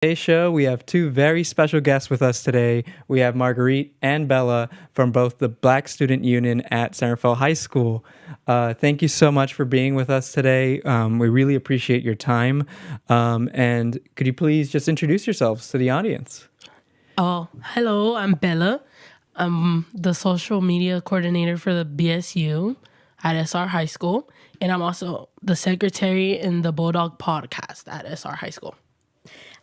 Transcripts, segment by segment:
Today's show, we have two very special guests with us today. We have Marguerite and Bela from both the Black Student Union at San Rafael High School. Thank you so much for being with us today. We really appreciate your time. And could you please just introduce yourselves to the audience? Oh, hello, I'm Bela. I'm the social media coordinator for the BSU at SR High School. And I'm also the secretary in the Bulldog podcast at SR High School.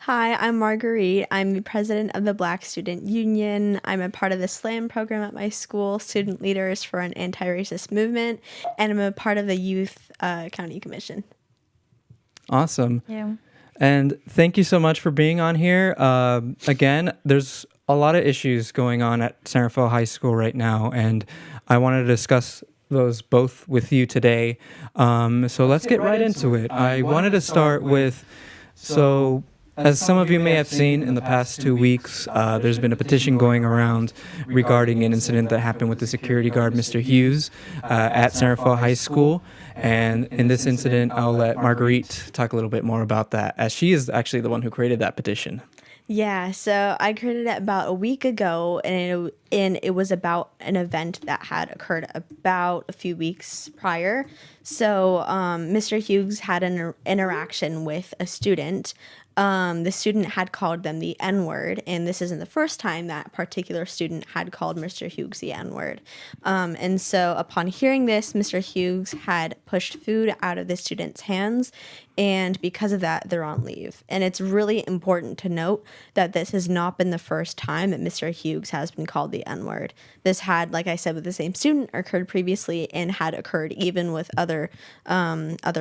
Hi, I'm Marguerite. I'm the president of the Black Student Union. I'm a part of the SLAM program at my school, Student Leaders for an Anti-Racist Movement, and I'm a part of the Youth County Commission. Awesome. Yeah. And thank you so much for being on here. Again, there's a lot of issues going on at San Rafael High School right now, and I wanted to discuss those both with you today. So let's get right into it. I wanted to start with, as some of you may have seen in the past 2 weeks, there's been a petition going around regarding an incident that happened with the security guard, Mr. Hughes, at San Rafael High School. And in this incident, I'll let Marguerite talk a little bit more about that, as she is actually the one who created that petition. Yeah, so I created it about a week ago, and it was about an event that had occurred about a few weeks prior. So Mr. Hughes had an interaction with a student. The student had called them the N-word, and this isn't the first time that particular student had called Mr. Hughes the N-word. And so upon hearing this, Mr. Hughes had pushed food out of the student's hands, and because of that, they're on leave. And it's really important to note that this has not been the first time that Mr. Hughes has been called the N-word. This had, like I said, with the same student, occurred previously and had occurred even with other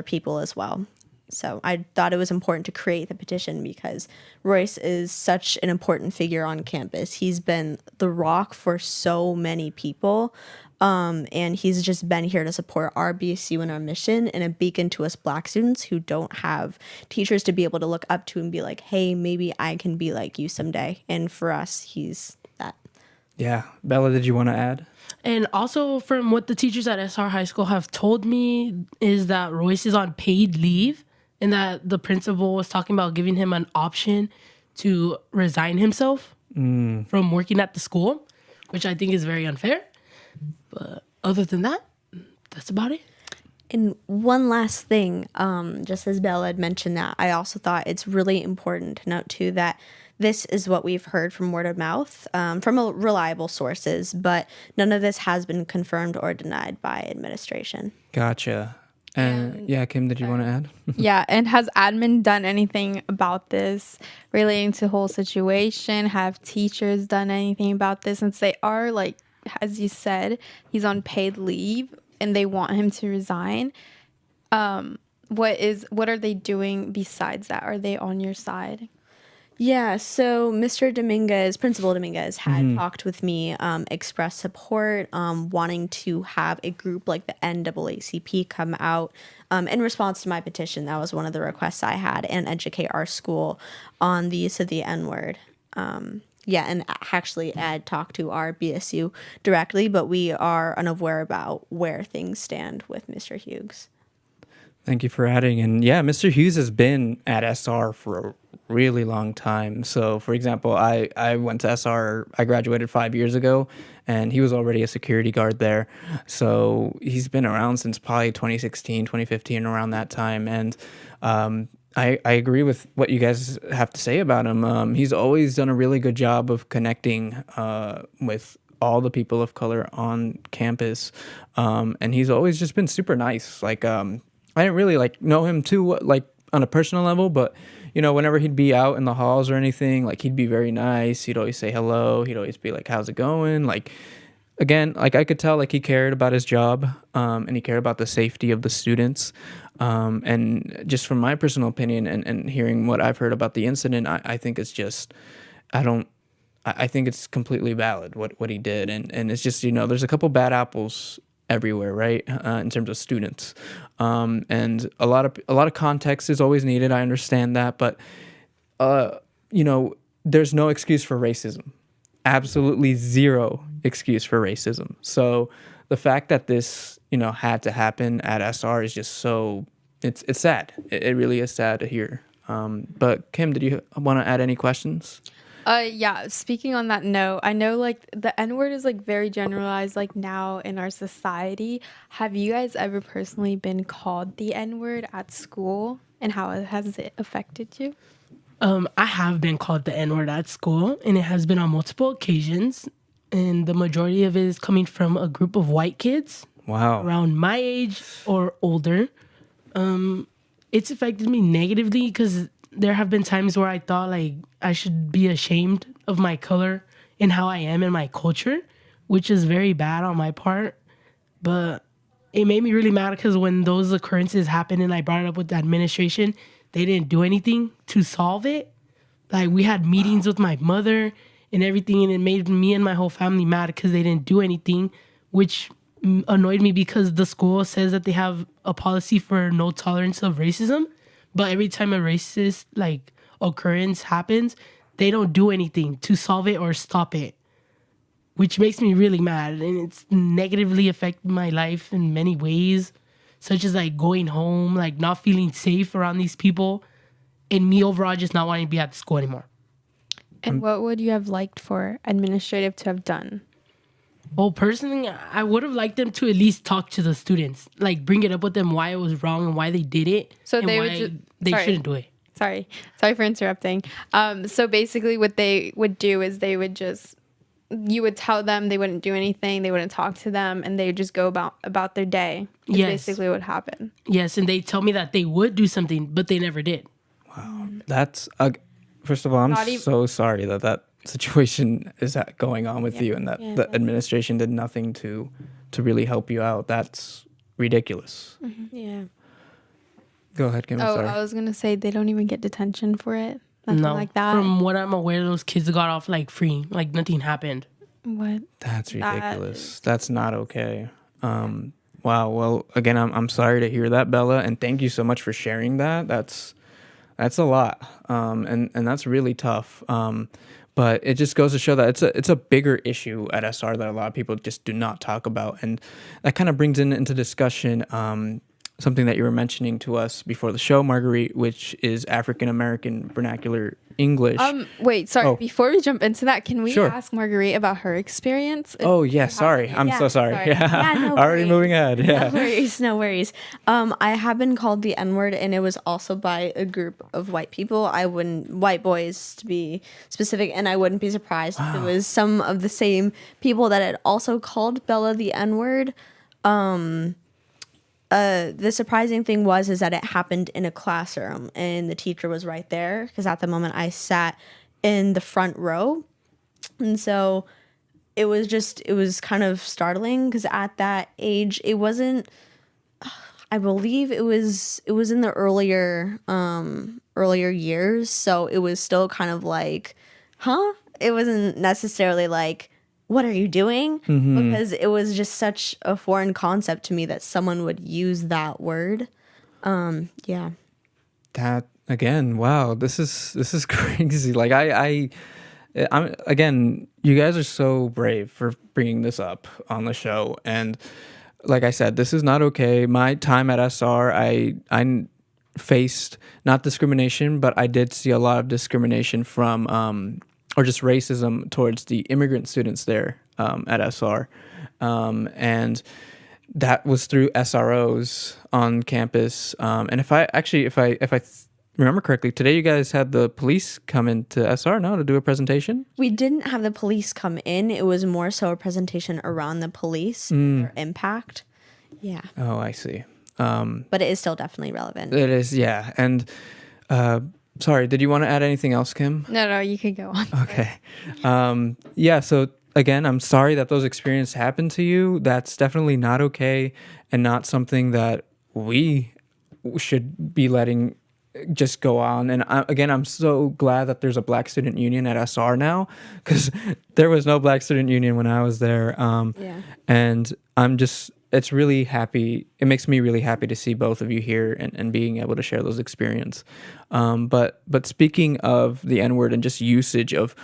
people as well. So I thought it was important to create the petition because Royce is such an important figure on campus. He's been the rock for so many people, and he's just been here to support our BSU and our mission and a beacon to us Black students who don't have teachers to be able to look up to and be like, hey, maybe I can be like you someday. And for us, he's that. Yeah. Bella, did you want to add? And also from what the teachers at SR High School have told me is that Royce is on paid leave and that the principal was talking about giving him an option to resign himself from working at the school, which I think is very unfair. But other than that, that's about it. And one last thing, just as Bella had mentioned that, I also thought it's really important to note too that this is what we've heard from word of mouth, from reliable sources, but none of this has been confirmed or denied by administration. Gotcha. And yeah, Kim, did you want to add? Yeah, and has admin done anything about this relating to the whole situation? Have teachers done anything about this? Since they are, like, as you said, he's on paid leave and they want him to resign. What are they doing besides that? Are they on your side? Yeah, so Principal Dominguez had talked with me, expressed support, wanting to have a group like the NAACP come out in response to my petition. That was one of the requests I had, and educate our school on the use of the N-word. Yeah, and actually I'd talked to our BSU directly, but we are unaware about where things stand with Mr. Hughes. Thank you for adding. And yeah, Mr. Hughes has been at SR for a really long time. So, for example, I went to SR, I graduated 5 years ago, and he was already a security guard there. So he's been around since probably 2016, 2015, around that time. And I agree with what you guys have to say about him. He's always done a really good job of connecting with all the people of color on campus. And he's always just been super nice. Like, I didn't really know him too on a personal level, but whenever he'd be out in the halls or anything, he'd be very nice. He'd always say hello. He'd always be like, "How's it going?" Again, I could tell he cared about his job, and he cared about the safety of the students. And just from my personal opinion and hearing what I've heard about the incident, I think it's just I think it's completely valid what he did, and it's just there's a couple bad apples everywhere, right? In terms of students, and a lot of context is always needed. I understand that, but there's no excuse for racism. Absolutely zero excuse for racism. So the fact that this had to happen at SR is just so it's sad. It really is sad to hear. But Kim, did you want to add any questions? Yeah, speaking on that note, I know like the N-word is like very generalized like now in our society. Have you guys ever personally been called the N-word at school, and how has it affected you? I have been called the N word at school, and it has been on multiple occasions. And the majority of it is coming from a group of white kids Wow. around my age or older. It's affected me negatively because there have been times where I thought like I should be ashamed of my color and how I am in my culture, which is very bad on my part. But it made me really mad because when those occurrences happened and I brought it up with the administration, they didn't do anything to solve it. Like we had meetings with my mother and everything, and it made me and my whole family mad because they didn't do anything, which annoyed me because the school says that they have a policy for no tolerance of racism, but every time a racist like occurrence happens, they don't do anything to solve it or stop it, which makes me really mad, and it's negatively affected my life in many ways, such as like going home, like not feeling safe around these people, and me overall just not wanting to be at the school anymore. And what would you have liked for administrative to have done? Well, personally, I would have liked them to at least talk to the students, like bring it up with them why it was wrong and why they did it, So and they why would just they shouldn't do it. Sorry for interrupting. So basically, what they would do is they would just, you would tell them they wouldn't do anything, they wouldn't talk to them, and they would just go about their day. Is Yes. basically what happened. Yes, and they tell me that they would do something, but they never did. That's first of all, I'm Not so sorry that situation is going on with you, and that the administration did nothing to really help you out. That's ridiculous. Yeah. Go ahead, Kim. I'm Oh, sorry. I was gonna say they don't even get detention for it. Nothing No, like that. from what I'm aware, those kids got off like free, like nothing happened. What? That's ridiculous. That's not okay. Wow. Well, again, I'm sorry to hear that, Bella, and thank you so much for sharing that. That's a lot, and that's really tough. But it just goes to show that it's a bigger issue at SR that a lot of people just do not talk about, and that kind of brings into discussion something that you were mentioning to us before the show, Marguerite, which is African American Vernacular English. Wait, sorry. Oh. Before we jump into that, can we Sure. ask Marguerite about her experience? Oh yeah, sorry. I'm Yeah, so sorry. sorry. Yeah, Yeah, no already worries. moving ahead. Yeah. No worries, no worries. I have been called the N-word, and it was also by a group of white people. White boys to be specific, and I wouldn't be surprised if it was some of the same people that had also called Bella the N-word. The surprising thing is that it happened in a classroom, and the teacher was right there, because at the moment I sat in the front row, and so it was kind of startling because at that age it wasn't. I believe it was in the earlier years, so it was still kind of like, huh? It wasn't necessarily like, what are you doing? Because it was just such a foreign concept to me that someone would use that word. Yeah. That again, wow, this is crazy. Like I'm again, you guys are so brave for bringing this up on the show, and like I said, this is not okay. My time at SR, I faced not discrimination, but I did see a lot of discrimination from or just racism towards the immigrant students there at SR, and that was through SROs on campus. And if I remember correctly, today you guys had the police come into SR, no, to do a presentation? We didn't have the police come in. It was more so a presentation around the police or impact. Yeah. Oh, I see. But it is still definitely relevant. It is, yeah. And sorry, did you want to add anything else, Kim? No, you could go on. Okay. Yeah, so again, I'm sorry that those experiences happened to you. That's definitely not okay, and not something that we should be letting just go on. And I'm so glad that there's a Black Student Union at SR now, because there was no Black Student Union when I was there. Yeah. And it's really happy. It makes me really happy to see both of you here and being able to share those experiences. But speaking of the N-word and just usage of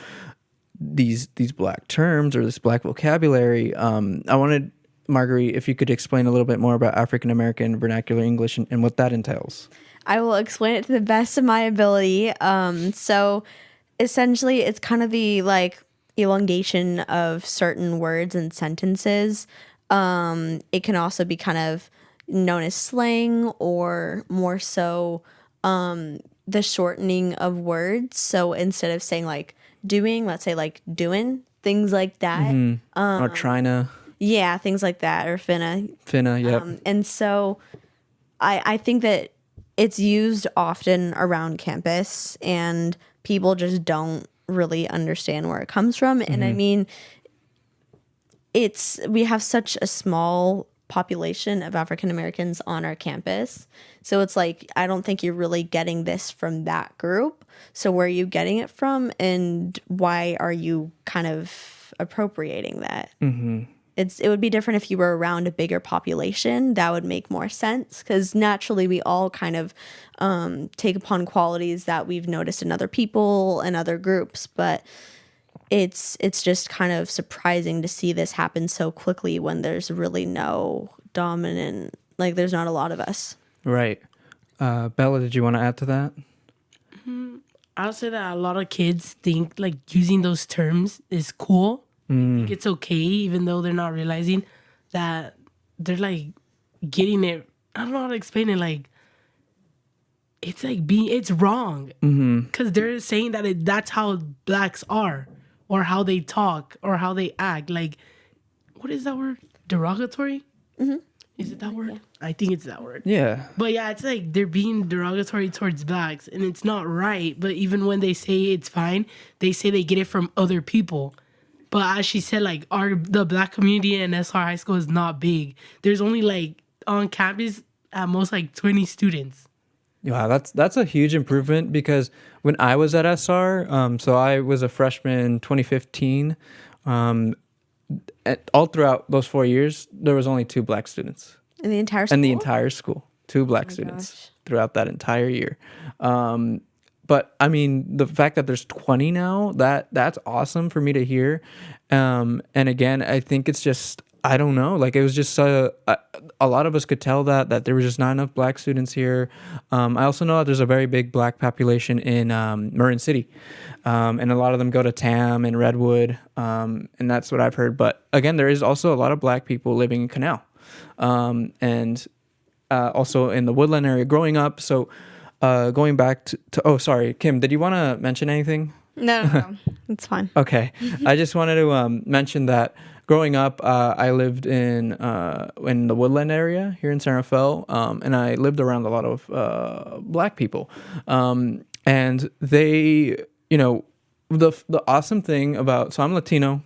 these Black terms or this Black vocabulary, I wanted Marguerite, if you could explain a little bit more about African American vernacular English and what that entails. I will explain it to the best of my ability. So essentially, it's kind of the like elongation of certain words and sentences. It can also be kind of known as slang, or more so the shortening of words. So instead of saying like doing, let's say like doing, things like that. Or Trina, Yeah, things like that, or finna. Finna, yep. And so I think that it's used often around campus, and people just don't really understand where it comes from. And I mean, we have such a small population of African Americans on our campus. So it's like, I don't think you're really getting this from that group. So where are you getting it from, and why are you kind of appropriating that? It would be different if you were around a bigger population. That would make more sense, because naturally we all kind of take upon qualities that we've noticed in other people and other groups. But it's just kind of surprising to see this happen so quickly when there's really no dominant, like there's not a lot of us. Right. Bella, did you want to add to that? I'll say that a lot of kids think like using those terms is cool. Think it's okay, even though they're not realizing that they're like getting it. I don't know how to explain it. Like, it's like it's wrong, because they're saying that that's how blacks are, or how they talk, or how they act. Like, what is that word? Derogatory? Is it that word? I think it's that word. Yeah. But yeah, it's like they're being derogatory towards blacks, and it's not right. But even when they say it's fine, they say they get it from other people. But as she said, like the black community in SR High School is not big. There's only like on campus at most like 20 students. Wow, that's a huge improvement, because when I was at SR, so I was a freshman 2015, all throughout those 4 years, there was only 2 black students. In the entire school? In the entire school, 2 black students throughout that entire year. But I mean, the fact that there's 20 now, that's awesome for me to hear. And again, I think it's just, I don't know, like it was just a lot of us could tell that there was just not enough black students here. I also know that there's a very big black population in Marin City, and a lot of them go to Tam and Redwood, and that's what I've heard. But again, there is also a lot of black people living in Canal, and also in the Woodland area growing up. So going back to oh, sorry, Kim, did you want to mention anything? No, it's fine. Okay. I just wanted to mention that growing up, I lived in the Woodland area here in San Rafael, and I lived around a lot of black people. And they, the awesome thing about, so I'm Latino,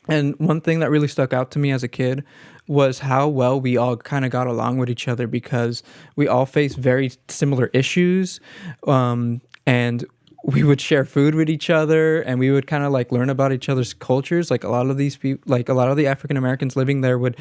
and one thing that really stuck out to me as a kid was how well we all kind of got along with each other, because we all faced very similar issues, and we would share food with each other, and we would kind of like learn about each other's cultures. Like a lot of these people, like a lot of the African Americans living there would,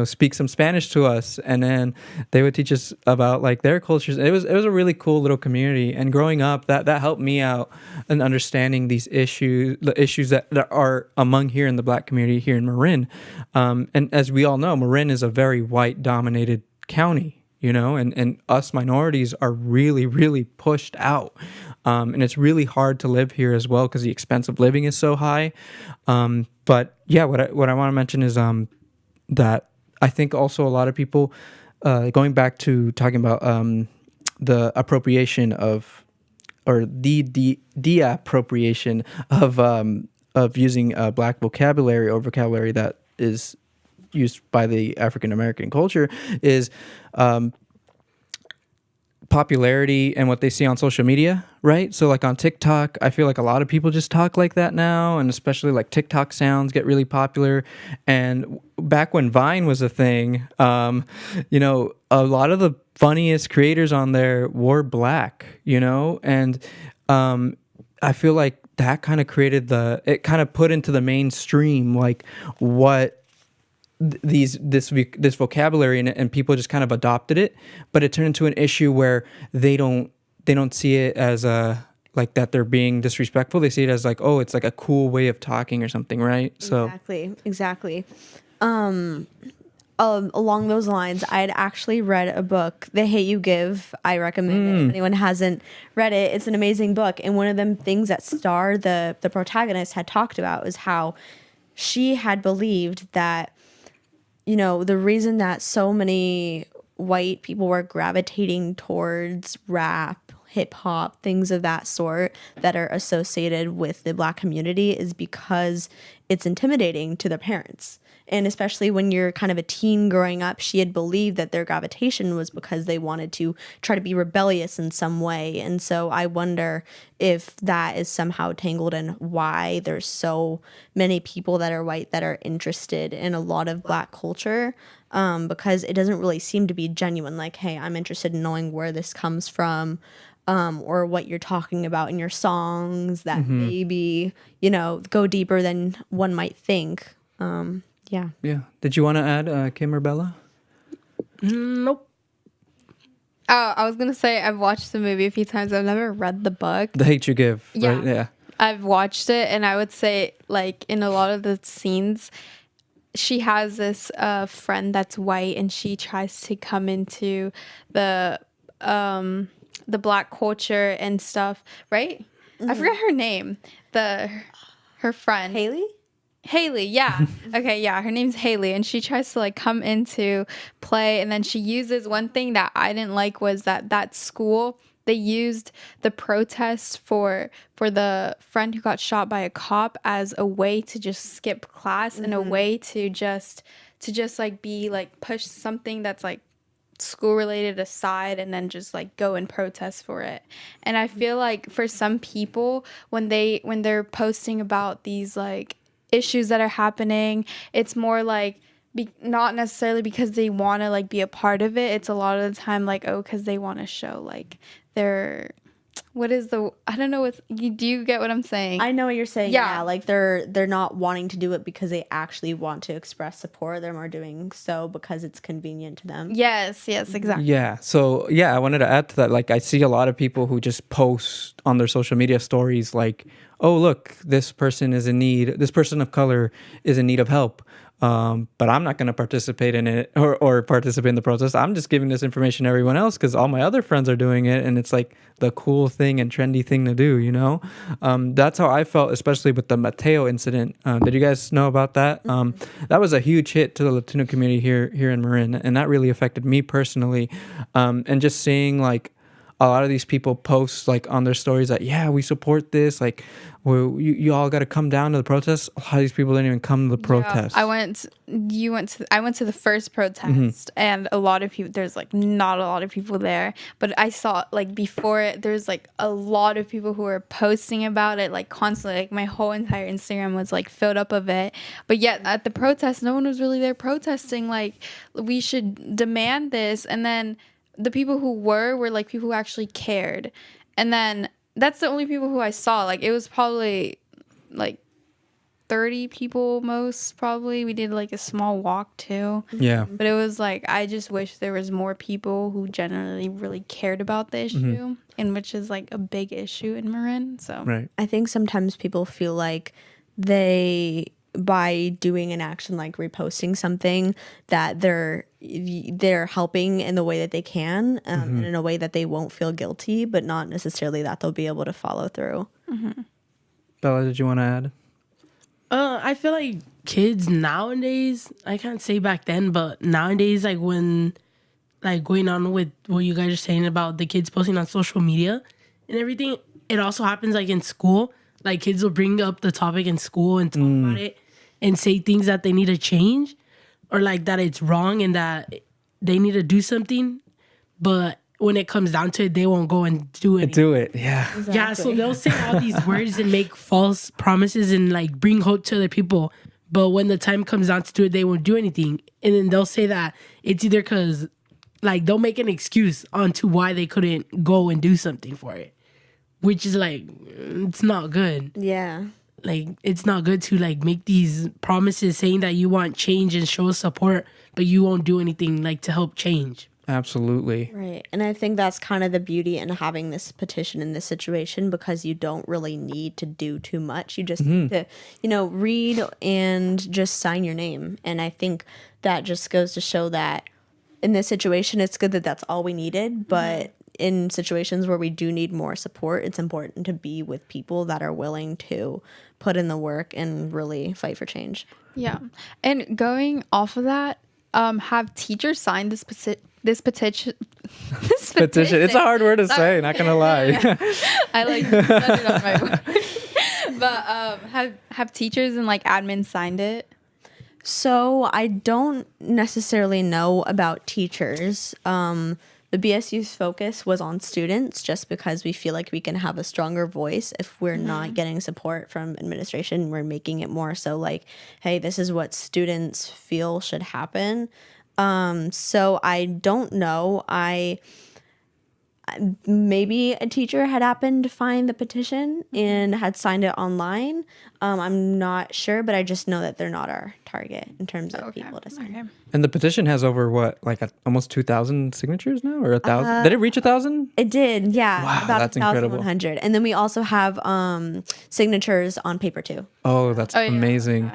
speak some Spanish to us, and then they would teach us about like their cultures. It was a really cool little community. And growing up, that helped me out in understanding these issues, the issues that are among here in the black community here in Marin. And as we all know, Marin is a very white dominated county. And us minorities are really, really pushed out. And it's really hard to live here as well, because the expense of living is so high. But yeah, what I want to mention is that I think also a lot of people, going back to talking about the appropriation of, or the de-appropriation of using black vocabulary, or vocabulary that is used by the African American culture, is popularity and what they see on social media, right? So like on TikTok, I feel like a lot of people just talk like that now, and especially like TikTok sounds get really popular. And back when Vine was a thing, a lot of the funniest creators on there were black, and I feel like that kind of created it kind of put into the mainstream like what this vocabulary, and people just kind of adopted it, but it turned into an issue where they don't see it as like that they're being disrespectful. They see it as like, oh, it's like a cool way of talking or something, right? So exactly. Along those lines, I had actually read a book, The Hate You Give. I recommend it if anyone hasn't read it. It's an amazing book. And one of the things that Star, the protagonist, had talked about was how she had believed that, you know, the reason that so many white people were gravitating towards rap, hip hop, things of that sort that are associated with the Black community is because it's intimidating to their parents. And especially when you're kind of a teen growing up, she had believed that their gravitation was because they wanted to try to be rebellious in some way. And so I wonder if that is somehow tangled in why there's so many people that are white that are interested in a lot of Black culture, because it doesn't really seem to be genuine. Like, hey, I'm interested in knowing where this comes from. Or what you're talking about in your songs that maybe, you know, go deeper than one might think. Yeah. Yeah. Did you want to add, Kim or Bella? Nope. Oh, I was gonna say I've watched the movie a few times. I've never read the book. The Hate You Give. Yeah. Right? Yeah. I've watched it, and I would say, like, in a lot of the scenes, she has this friend that's white, and she tries to come into the Black culture and stuff, right? I forgot her name. Her friend Haley, yeah. Okay, yeah, her name's Haley, and she tries to like come into play, and then she uses one thing that I didn't like was that school, they used the protest for the friend who got shot by a cop as a way to just skip class and a way to just like be like push something that's like school related aside and then just like go and protest for it. And I feel like for some people when they're posting about these like issues that are happening, it's more like not necessarily because they want to like be a part of it. It's a lot of the time like, oh, because they want to show like their I don't know do you get what I'm saying? I know what you're saying. Yeah. Like they're not wanting to do it because they actually want to express support. They're more doing so because it's convenient to them. Yes, exactly. Yeah. So, yeah, I wanted to add to that. Like, I see a lot of people who just post on their social media stories like, oh, look, this person of color is in need of help. But I'm not going to participate in it or participate in the protest. I'm just giving this information to everyone else because all my other friends are doing it. And it's like the cool thing and trendy thing to do, you know? That's how I felt, especially with the Mateo incident. Did you guys know about that? That was a huge hit to the Latino community here in Marin. And that really affected me personally. And just seeing like a lot of these people post like on their stories that, yeah, we support this. Like, well, you all got to come down to the protest. A lot of these people didn't even come to the protest. I went to the first protest, and a lot of people. There's like not a lot of people there, but I saw like before it. There's like a lot of people who were posting about it like constantly. Like my whole entire Instagram was like filled up of it. But yet at the protest, no one was really there protesting. Like we should demand this, and then the people who were like people who actually cared, and then. That's the only people who I saw. Like, it was probably, like, 30 people most, probably. We did, like, a small walk, too. Yeah. But it was, like, I just wish there was more people who generally really cared about the issue, and which is, like, a big issue in Marin, so. Right. I think sometimes people feel like by doing an action like reposting something that they're helping in the way that they can and in a way that they won't feel guilty, but not necessarily that they'll be able to follow through. Bella, did you want to add? I feel like kids nowadays, I can't say back then, but nowadays, like when like going on with what you guys are saying about the kids posting on social media and everything, it also happens like in school. Like kids will bring up the topic in school and talk about it and say things that they need to change or like that it's wrong and that they need to do something. But when it comes down to it, they won't go and do it. Yeah. Exactly. Yeah, so they'll say all these words and make false promises and like bring hope to other people. But when the time comes down to do it, they won't do anything. And then they'll say that it's either because like they'll make an excuse onto why they couldn't go and do something for it. Which is like, it's not good. Yeah. Like, it's not good to like make these promises saying that you want change and show support, but you won't do anything like to help change. Absolutely. Right. And I think that's kind of the beauty in having this petition in this situation, because you don't really need to do too much. You just need to, read and just sign your name. And I think that just goes to show that in this situation, it's good that that's all we needed. But in situations where we do need more support, it's important to be with people that are willing to put in the work and really fight for change. Yeah. And going off of that, have teachers signed this petition? This Petition. It's a hard word to say, not gonna lie. I like said it on my word. But have teachers and like admin signed it? So I don't necessarily know about teachers. The BSU's focus was on students, just because we feel like we can have a stronger voice if we're not getting support from administration. We're making it more so like, hey, this is what students feel should happen. So I don't know. Maybe a teacher had happened to find the petition and had signed it online. I'm not sure, but I just know that they're not our target in terms of people to sign. Okay. And the petition has over almost 2,000 signatures now, or 1,000? Did it reach 1,000? It did, yeah. Wow, about that's incredible. 1,100. And then we also have signatures on paper too. Oh, that's yeah. amazing.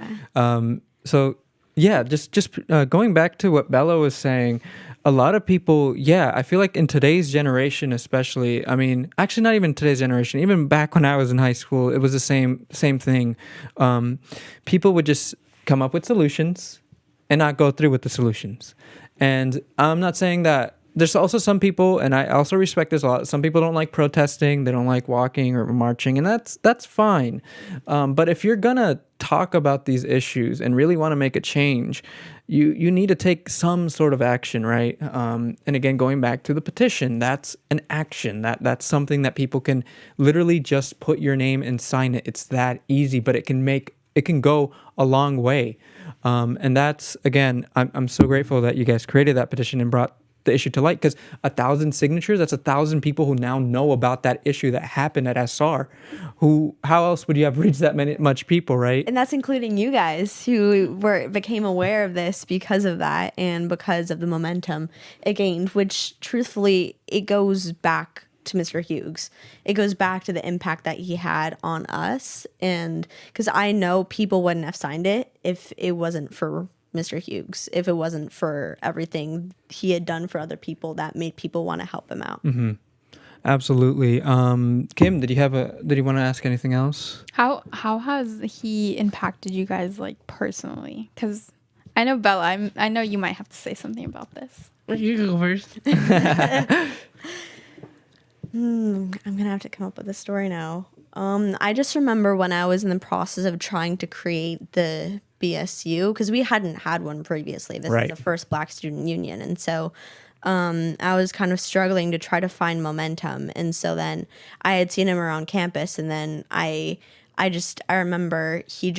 So yeah, just going back to what Bella was saying, a lot of people, I feel like in today's generation, especially, I mean, actually not even today's generation, even back when I was in high school, it was the same thing. People would just come up with solutions and not go through with the solutions. And I'm not saying that. There's also some people, and I also respect this a lot, some people don't like protesting, they don't like walking or marching, and that's fine. But if you're gonna talk about these issues and really want to make a change, you need to take some sort of action, right? And again, going back to the petition, that's an action. That's something that people can literally just put your name and sign it. It's that easy, but it can go a long way. And that's, again, I'm so grateful that you guys created that petition and brought the issue to light, because 1,000 signatures, that's 1,000 people who now know about that issue that happened at SR. How else would you have reached that much people, right? And that's including you guys who became aware of this because of that and because of the momentum it gained, which truthfully, it goes back to Mr. Hughes. It goes back to the impact that he had on us. And because I know people wouldn't have signed it if it wasn't for Mr. Hughes, if it wasn't for everything he had done for other people that made people want to help him out. Mm-hmm. Absolutely. Kim, did you want to ask anything else? How has he impacted you guys, like, personally? Because I know, Bella, I know you might have to say something about this. You go first. I'm gonna have to come up with a story now. I just remember when I was in the process of trying to create the BSU, because we hadn't had one previously. This is the first Black Student Union, and so I was kind of struggling to try to find momentum. And so then I had seen him around campus, and then I remember he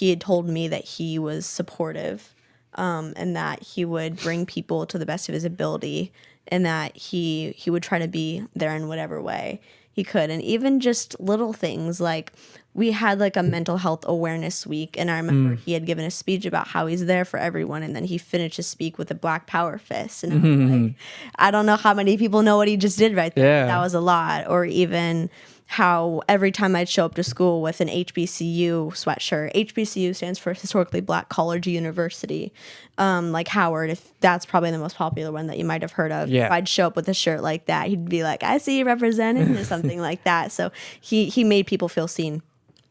had told me that he was supportive, and that he would bring people to the best of his ability, and that he would try to be there in whatever way he could. And even just little things like we had like a mental health awareness week, and I remember he had given a speech about how he's there for everyone, and then he finished his speak with a Black Power fist, and I was like, I don't know how many people know what he just did right there. Yeah. That was a lot. Or even how every time I'd show up to school with an HBCU sweatshirt. HBCU stands for Historically Black College University. Like Howard, if that's probably the most popular one that you might have heard of. Yeah. If I'd show up with a shirt like that, he'd be like, I see you representing, or something like that. So he made people feel seen.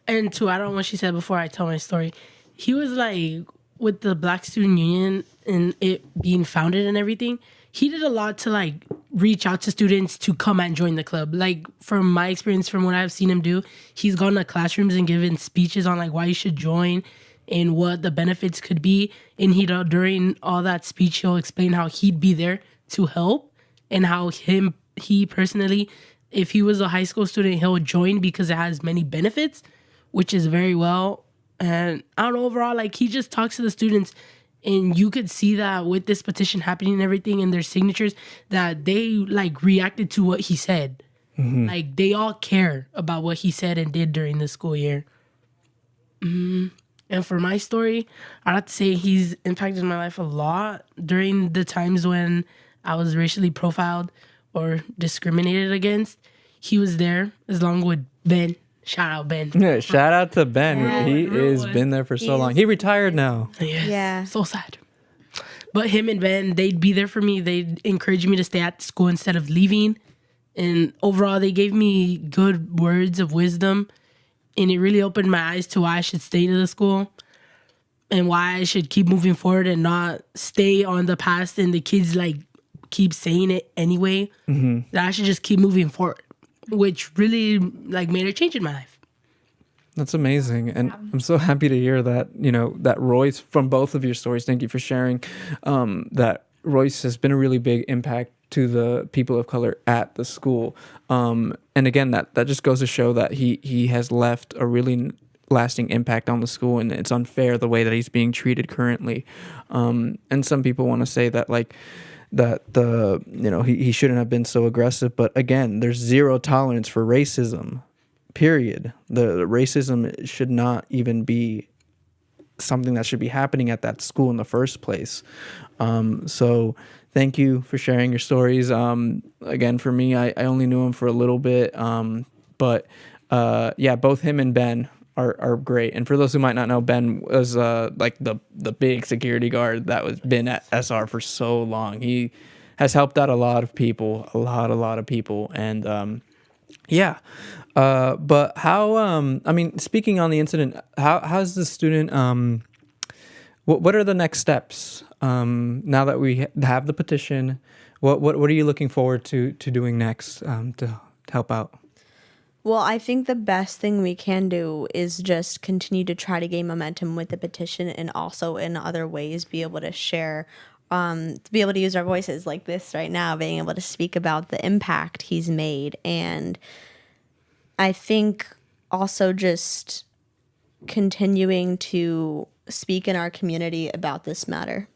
And to add on what she said before I tell my story, he was like, with the Black Student Union and it being founded and everything, he did a lot to like reach out to students to come and join the club. Like from my experience, from what I've seen him do, he's gone to classrooms and given speeches on like why you should join and what the benefits could be. And during all that speech, he'll explain how he'd be there to help, and how he personally, if he was a high school student, he'll join because it has many benefits, which is very well. And I don't know, overall, like he just talks to the students, and you could see that with this petition happening and everything and their signatures, that they like reacted to what he said. Like they all care about what he said and did during the school year. And for my story, I'd have to say he's impacted my life a lot during the times when I was racially profiled or discriminated against, he was there along with Ben. Shout out Ben. Yeah, shout out to Ben. Yeah. He Real has one. been there for so long. He's- He retired now. Yes. Yeah. So sad. But him and Ben, they'd be there for me. They'd encourage me to stay at school instead of leaving. And overall, they gave me good words of wisdom. And it really opened my eyes to why I should stay to the school and why I should keep moving forward and not stay on the past and the kids like keep saying it anyway. That I should just keep moving forward, which really like made a change in my life. That's amazing. And I'm so happy to hear that, that Royce, from both of your stories, thank you for sharing, that Royce has been a really big impact to the people of color at the school. And again, that just goes to show that he has left a really lasting impact on the school, and it's unfair the way that he's being treated currently. And some people want to say that he shouldn't have been so aggressive, but again, there's zero tolerance for racism. Period. The racism should not even be something that should be happening at that school in the first place. So thank you for sharing your stories. Again, for me, I only knew him for a little bit. But both him and Ben are great. And for those who might not know, Ben was like the big security guard that was been at SR for so long. He has helped out a lot of people, a lot of people. And but how, speaking on the incident, how's the student, what are the next steps? Now that we have the petition, what are you looking forward to doing next, to help out? Well, I think the best thing we can do is just continue to try to gain momentum with the petition, and also in other ways be able to share, to be able to use our voices like this right now, being able to speak about the impact he's made. And I think also just continuing to speak in our community about this matter.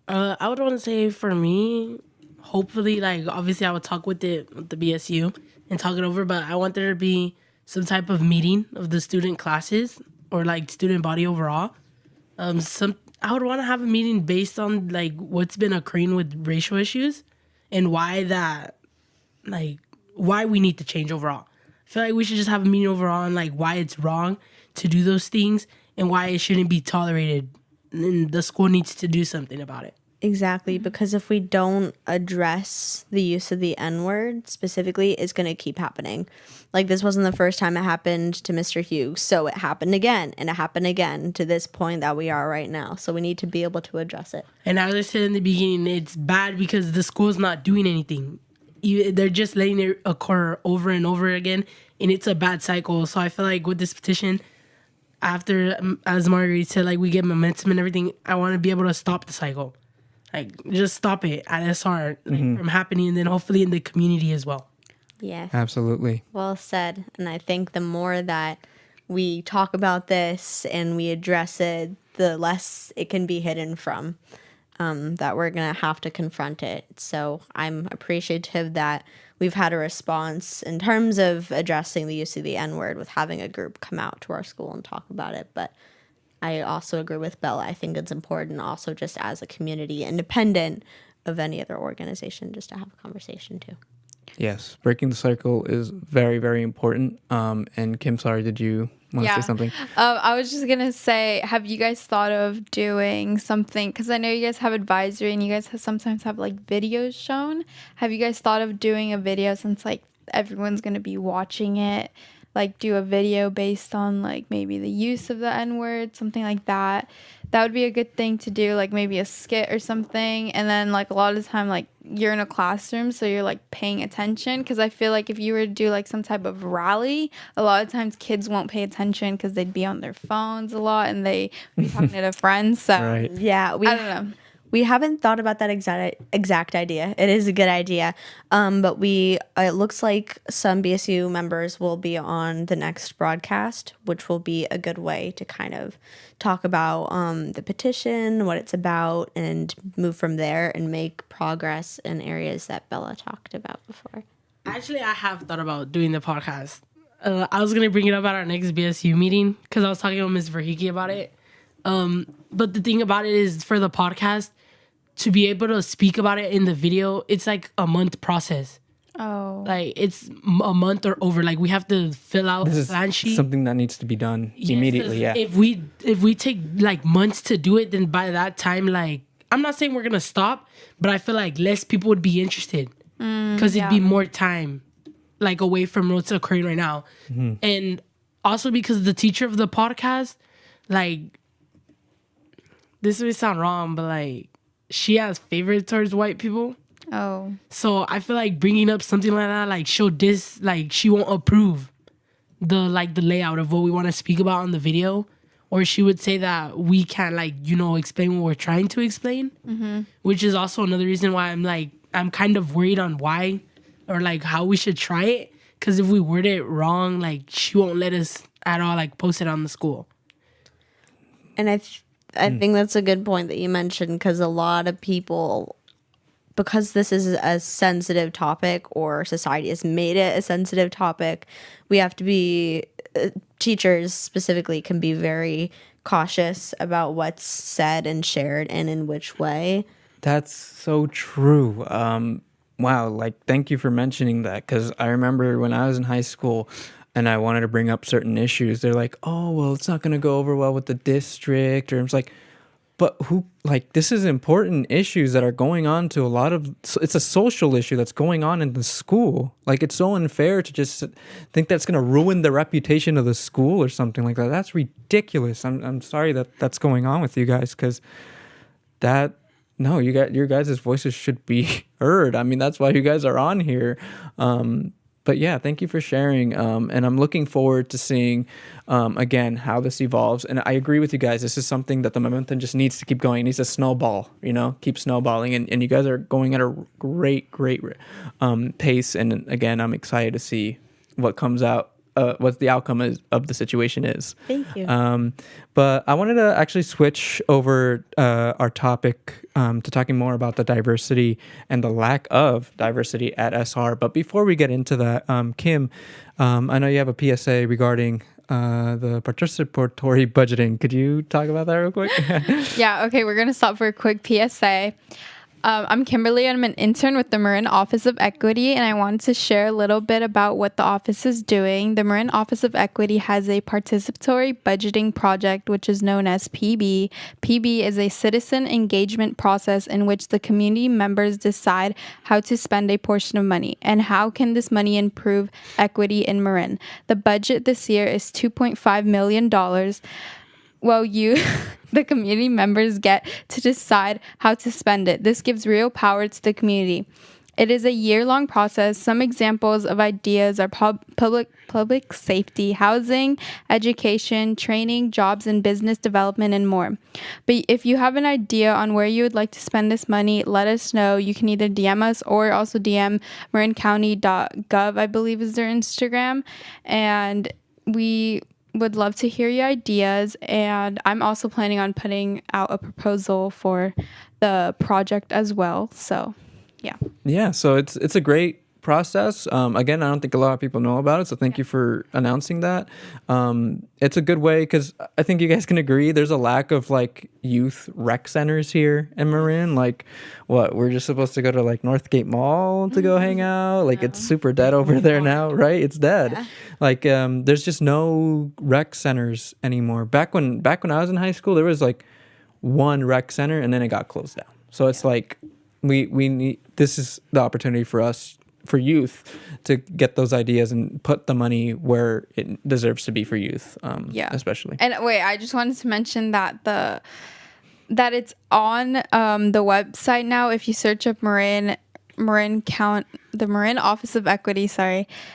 I would want to say for me, hopefully, like obviously I would talk with the BSU and talk it over, but I want there to be some type of meeting of the student classes or like student body overall. I would want to have a meeting based on like what's been occurring with racial issues and why we need to change overall. I feel like we should just have a meeting overall on like why it's wrong to do those things and why it shouldn't be tolerated. And the school needs to do something about it. Exactly, because if we don't address the use of the N-word specifically, it's going to keep happening. Like, this wasn't the first time it happened to Mr. Hughes, so it happened again, and it happened again to this point that we are right now. So we need to be able to address it. And as I said in the beginning, it's bad because the school's not doing anything. They're just letting it occur over and over again, and it's a bad cycle. So I feel like with this petition, after, as Marguerite said, like we get momentum and everything, I want to be able to stop the cycle. Like, just stop it at SR from happening, and then hopefully in the community as well. Yes. Absolutely. Well said. And I think the more that we talk about this and we address it, the less it can be hidden from, that we're going to have to confront it. So I'm appreciative that we've had a response in terms of addressing the use of the N-word with having a group come out to our school and talk about it. But I also agree with Bella. I think it's important also just as a community, independent of any other organization, just to have a conversation too. Yes, breaking the cycle is very, very important. And Kim, sorry, did you want to say something? I was just gonna say, have you guys thought of doing something? Because I know you guys have advisory and you guys sometimes have like videos shown. Have you guys thought of doing a video, since like everyone's gonna be watching it? Like do a video based on like maybe the use of the N-word, something like that. That would be a good thing to do, like maybe a skit or something. And then like a lot of the time, like you're in a classroom, so you're like paying attention. Because I feel like if you were to do like some type of rally, a lot of times kids won't pay attention because they'd be on their phones a lot and they be talking to their friends. So Right. Yeah, I don't know. We haven't thought about that exact idea. It is a good idea. But it looks like some BSU members will be on the next broadcast, which will be a good way to kind of talk about the petition, what it's about, and move from there and make progress in areas that Bella talked about before. Actually, I have thought about doing the podcast. I was going to bring it up at our next BSU meeting because I was talking with Ms. Verhiki about it. But the thing about it is, for the podcast, to be able to speak about it in the video, it's like a month process. Oh. Like it's a month or over. Like we have to fill out This a is plan sheet. something that needs to be done Yes, immediately. 'cause Yeah. If we take like months to do it, then by that time, like I'm not saying we're gonna stop, but I feel like less people would be interested because it'd be more time, like away from what's occurring right now, and also because the teacher of the podcast, like this may sound wrong, but like she has favorites towards white people. Oh. So I feel like bringing up something like that, like she won't approve the layout of what we want to speak about on the video, or she would say that we can't explain what we're trying to explain, which is also another reason why I'm kind of worried on why or like how we should try it, because if we word it wrong, like she won't let us at all like post it on the school. And I think that's a good point that you mentioned, because a lot of people, because this is a sensitive topic, or society has made it a sensitive topic, we have to be, teachers specifically can be very cautious about what's said and shared and in which way. That's so true. Wow, like thank you for mentioning that, because I remember when I was in high school and I wanted to bring up certain issues, they're like, oh, well, it's not going to go over well with the district. Or it's like, but who, like, this is important issues that are going on to a lot of, it's a social issue that's going on in the school. Like, it's so unfair to just think that's going to ruin the reputation of the school or something like that. That's ridiculous. I'm sorry that that's going on with you guys, because no, your guys' voices should be heard. I mean, that's why you guys are on here. But yeah, thank you for sharing. And I'm looking forward to seeing, again, how this evolves. And I agree with you guys. This is something that the momentum just needs to keep going. It needs to snowball, keep snowballing. And you guys are going at a great pace. And again, I'm excited to see what comes out, what the outcome of the situation is. Thank you. But I wanted to actually switch over our topic to talking more about the diversity and the lack of diversity at SR. But before we get into that, Kim, I know you have a PSA regarding the participatory budgeting. Could you talk about that real quick? Yeah, okay, we're going to stop for a quick PSA. I'm Kimberly. I'm an intern with the Marin Office of Equity, and I wanted to share a little bit about what the office is doing. The Marin Office of Equity has a participatory budgeting project, which is known as PB. PB is a citizen engagement process in which the community members decide how to spend a portion of money and how can this money improve equity in Marin. The budget this year is $2.5 million. Well, the community members get to decide how to spend it. This gives real power to the community. It is a year-long process. Some examples of ideas are public safety, housing, education, training, jobs and business development, and more. But if you have an idea on where you would like to spend this money, let us know. You can either DM us or also DM marincounty.gov, I believe is their Instagram. And we would love to hear your ideas, and I'm also planning on putting out a proposal for the project as well. So, yeah. Yeah, so it's a great process. Again, I don't think a lot of people know about it, so thank you for announcing that. It's a good way, because I think you guys can agree there's a lack of like youth rec centers here in Marin. Like, what, we're just supposed to go to like Northgate Mall to go hang out? Like, it's super dead over there now, right? It's dead. Yeah. Like, there's just no rec centers anymore. Back when I was in high school, there was like one rec center, and then it got closed down. So it's like we need, this is the opportunity for us, for youth, to get those ideas and put the money where it deserves to be for youth, especially. And wait, I just wanted to mention that that it's on the website now. If you search up the Marin Office of Equity,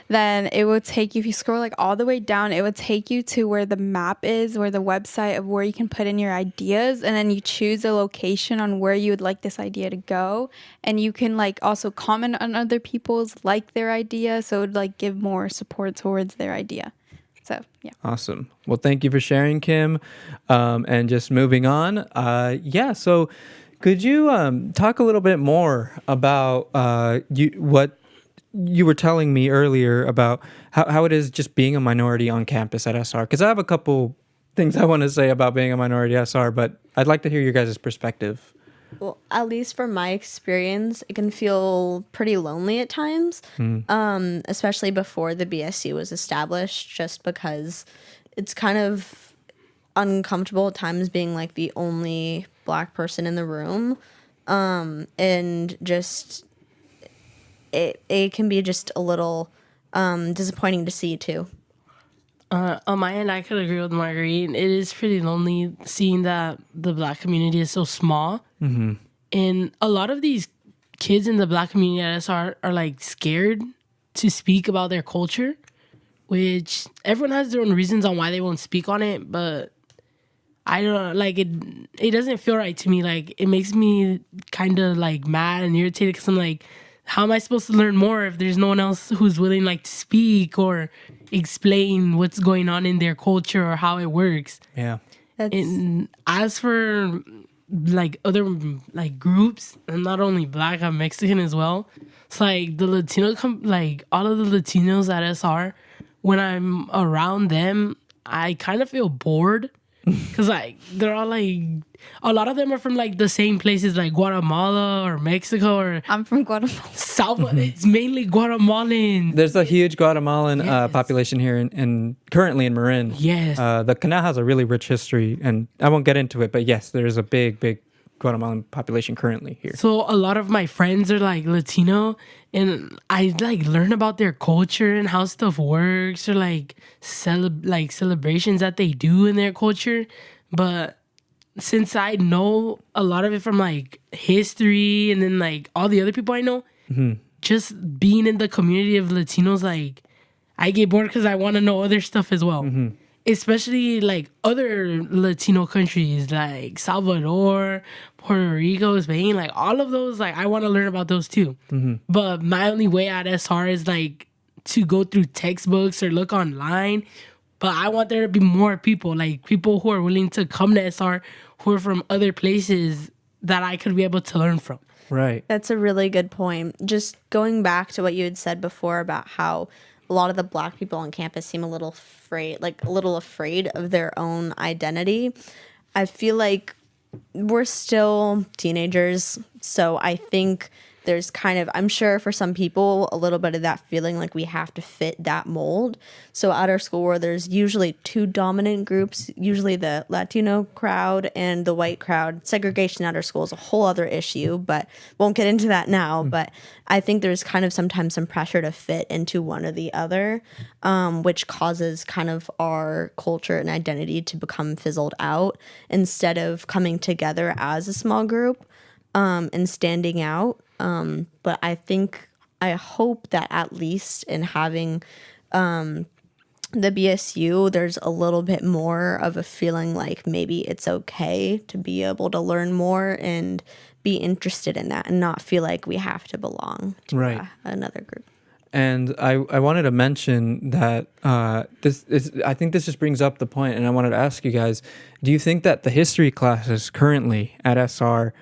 then it will take you, if you scroll like all the way down, it will take you to where the map is, where the website of where you can put in your ideas, and then you choose a location on where you would like this idea to go, and you can like also comment on other people's their idea, so it would like give more support towards their idea. So yeah. Awesome. Well, thank you for sharing, Kim. And just moving on. So could you talk a little bit more about what you were telling me earlier about how it is just being a minority on campus at SR? Because I have a couple things I want to say about being a minority at SR, but I'd like to hear your guys' perspective. Well, at least from my experience, it can feel pretty lonely at times, especially before the BSU was established, just because it's kind of uncomfortable at times being like the only black person in the room. And just it can be just a little disappointing to see too. On my end, I could agree with Marguerite. It is pretty lonely seeing that the black community is so small. And a lot of these kids in the black community at SR are like scared to speak about their culture, which everyone has their own reasons on why they won't speak on it. But I don't like it. It doesn't feel right to me. Like, it makes me kind of like mad and irritated because I'm like, how am I supposed to learn more if there's no one else who's willing like to speak or explain what's going on in their culture or how it works? Yeah. And as for like other like groups, I'm not only black, I'm Mexican as well. It's like the Latino, like all of the Latinos at SR, when I'm around them, I kind of feel bored because like they're all like, a lot of them are from like the same places like Guatemala or Mexico or I'm from Guatemala. It's mainly Guatemalan. There's a huge Guatemalan population here in currently in Marin. Yes. The canal has a really rich history, and I won't get into it, but yes, there's a big Guatemalan population currently here. So a lot of my friends are like Latino, and I like learn about their culture and how stuff works, or like celebrations that they do in their culture. But since I know a lot of it from like history and then like all the other people I know, just being in the community of Latinos, like I get bored because I want to know other stuff as well. Especially like other Latino countries like Salvador, Puerto Rico, Spain, like all of those, like I want to learn about those too. But my only way at SR is like to go through textbooks or look online. But I want there to be more people, like people who are willing to come to SR who are from other places that I could be able to learn from. Right. That's a really good point. Just going back to what you had said before about how a lot of the black people on campus seem a little afraid of their own identity. I feel like we're still teenagers, so I think there's kind of, I'm sure for some people, a little bit of that feeling like we have to fit that mold. So at our school, where there's usually two dominant groups, usually the Latino crowd and the white crowd, segregation at our school is a whole other issue, but won't get into that now. But I think there's kind of sometimes some pressure to fit into one or the other, which causes kind of our culture and identity to become fizzled out instead of coming together as a small group and standing out. But I hope that at least in having the BSU, there's a little bit more of a feeling like maybe it's okay to be able to learn more and be interested in that and not feel like we have to belong to another group. And I wanted to mention that I think this just brings up the point, and I wanted to ask you guys, do you think that the history classes currently at SR,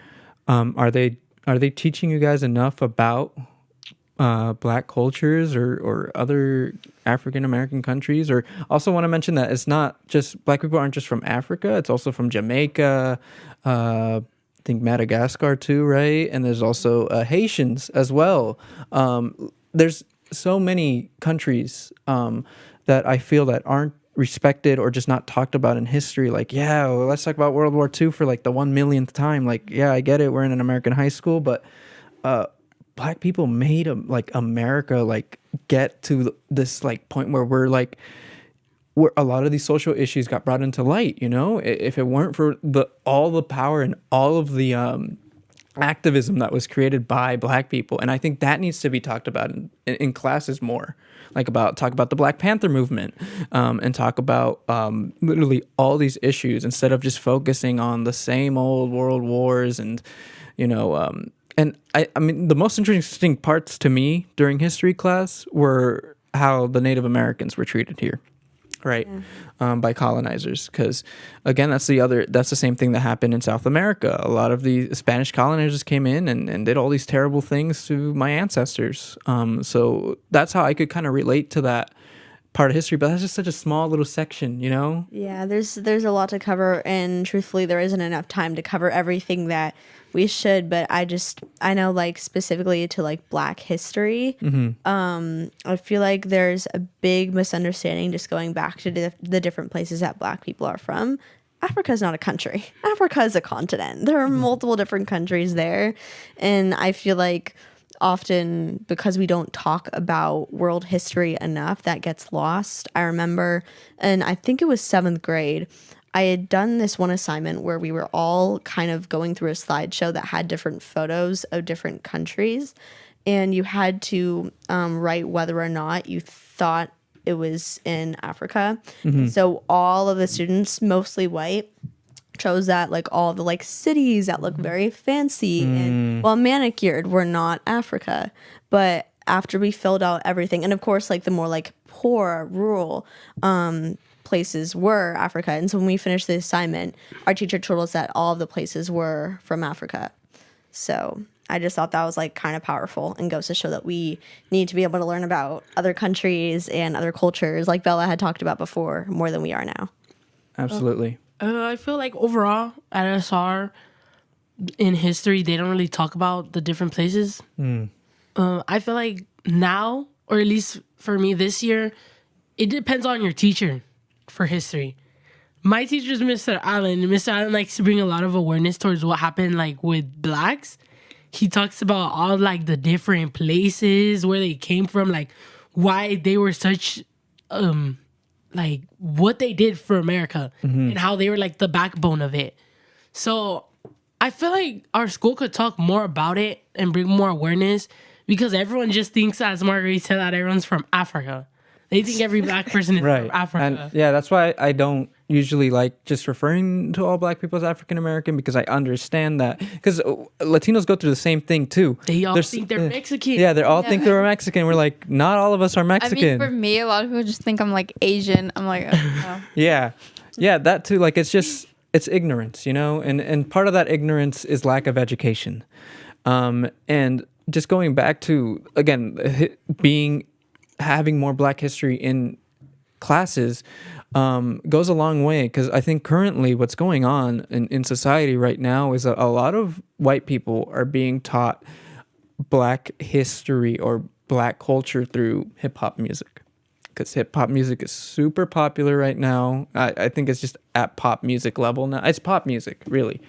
are they teaching you guys enough about black cultures or other African American countries? Or also want to mention that it's not just, black people aren't just from Africa, it's also from Jamaica, I think Madagascar too, right? And there's also Haitians as well. There's so many countries that I feel that aren't respected or just not talked about in history. Like, yeah, well, let's talk about World War II for like the 1 millionth time. Like, yeah, I get it, we're in an American high school, but black people made like America like get to this like point where we're like, where a lot of these social issues got brought into light. You know, if it weren't for all the power and all of the activism that was created by black people, and I think that needs to be talked about in classes more. Like talk about the Black Panther movement, and talk about literally all these issues instead of just focusing on the same old world wars and, you know, and I mean, the most interesting parts to me during history class were how the Native Americans were treated here, right, by colonizers. Because again, that's the same thing that happened in South America. A lot of the Spanish colonizers came in and did all these terrible things to my ancestors. So that's how I could kind of relate to that part of history, but that's just such a small little section, you know? Yeah, there's a lot to cover, and truthfully, there isn't enough time to cover everything that we should. But I know like specifically to like Black history, I feel like there's a big misunderstanding just going back to the different places that Black people are from. Africa is not a country. Africa is a continent. There are multiple different countries there, and I feel like often because we don't talk about world history enough, that gets lost. I remember, and I think it was 7th grade, I had done this one assignment where we were all kind of going through a slideshow that had different photos of different countries, and you had to write whether or not you thought it was in Africa. And so all of the students, mostly white, chose that like all the like cities that look very fancy and well manicured were not Africa. But after we filled out everything, and of course like the more like poor rural places were Africa, and so when we finished the assignment, our teacher told us that all of the places were from Africa. So I just thought that was like kind of powerful and goes to show that we need to be able to learn about other countries and other cultures, like Bella had talked about before, more than we are now. Absolutely. I feel like overall at SR in history, they don't really talk about the different places. I feel like now, or at least for me this year, it depends on your teacher for history. My teacher is Mr. Allen, and Mr. Allen likes to bring a lot of awareness towards what happened like with Blacks. He talks about all like the different places where they came from, like why they were such like what they did for America and how they were like the backbone of it. So I feel like our school could talk more about it and bring more awareness, because everyone just thinks, as Marguerite said, that everyone's from Africa. They think every Black person is from Africa. And yeah, that's why I don't usually like just referring to all Black people as African American, because I understand that, because Latinos go through the same thing too. They all think they're Mexican. Yeah, they all think they're Mexican. We're like, not all of us are Mexican. I mean, for me, a lot of people just think I'm like Asian. I'm like, oh. Yeah, that too. Like, it's ignorance, you know, and part of that ignorance is lack of education, and just going back to again having more Black history in classes goes a long way, because I think currently what's going on in society right now is that a lot of white people are being taught Black history or Black culture through hip hop music, because hip hop music is super popular right now. I think it's just at pop music level now. It's pop music, really,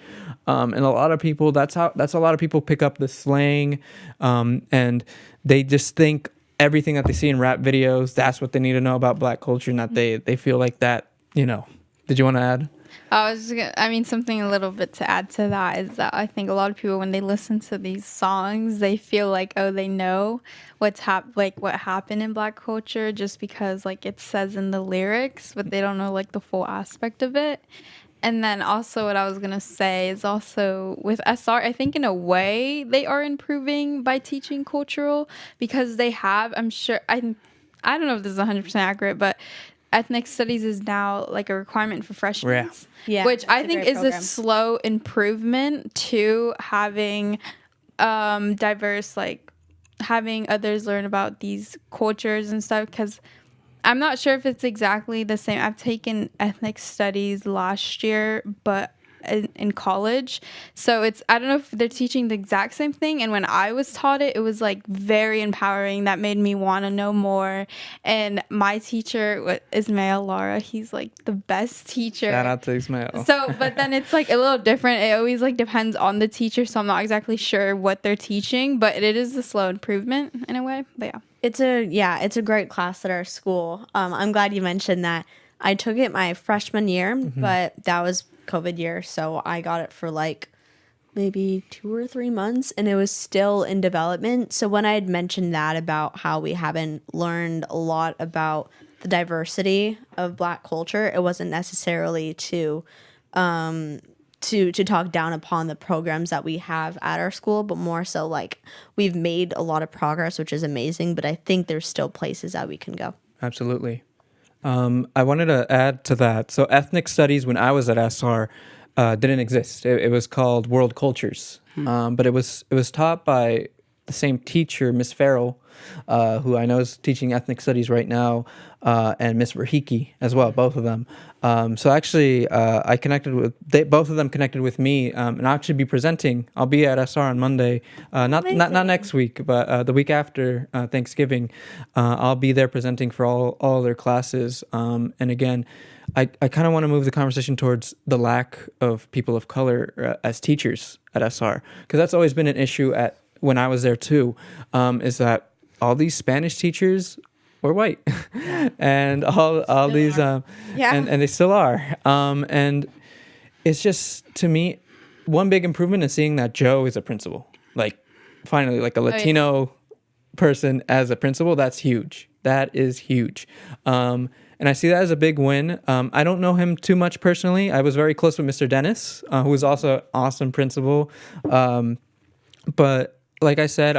and a lot of people that's a lot of people pick up the slang, and they just think everything that they see in rap videos, that's what they need to know about Black culture, and that they feel like that, you know. Did you want to add? Something a little bit to add to that is that I think a lot of people, when they listen to these songs, they feel like, oh, they know what happened in Black culture just because like it says in the lyrics, but they don't know like the full aspect of it. And then also what I was going to say is also with SR, I think in a way they are improving by teaching cultural, because they have, I'm sure, I don't know if this is 100% accurate, but ethnic studies is now like a requirement for freshmen. Yeah, which I think is program. a slow improvement to having diverse, like having others learn about these cultures and stuff, because I'm not sure if it's exactly the same. I've taken ethnic studies last year, but in college. So I don't know if they're teaching the exact same thing. And when I was taught it, it was like very empowering. That made me want to know more. And my teacher, Ismail Lara, he's like the best teacher. Shout out to Ismail. So, but then it's like a little different. It always like depends on the teacher. So I'm not exactly sure what they're teaching, but it is a slow improvement in a way. But yeah. It's a great class at our school. I'm glad you mentioned that. I took it my freshman year, but that was COVID year, so I got it for like maybe 2 or 3 months, and it was still in development. So when I had mentioned that about how we haven't learned a lot about the diversity of Black culture, it wasn't necessarily to talk down upon the programs that we have at our school, but more so like we've made a lot of progress, which is amazing, but I think there's still places that we can go. Absolutely. I wanted to add to that. So ethnic studies, when I was at SR, didn't exist. It was called world cultures, but it was taught by the same teacher, Miss Farrell, who I know is teaching ethnic studies right now, and Miss Verhiki as well, both of them. So actually, I connected with both of them connected with me, and I'll actually be presenting. I'll be at SR on Monday, not next week, but the week after Thanksgiving. I'll be there presenting for all their classes. And again, I kind of want to move the conversation towards the lack of people of color as teachers at SR, because that's always been an issue when I was there too. Is that all these Spanish teachers were white, and all these and they still are. And it's just, to me, one big improvement is seeing that Joe is a principal. Like, finally, like a Latino person as a principal. That's huge. That is huge. And I see that as a big win. I don't know him too much personally. I was very close with Mr. Dennis, who is also an awesome principal. But like I said,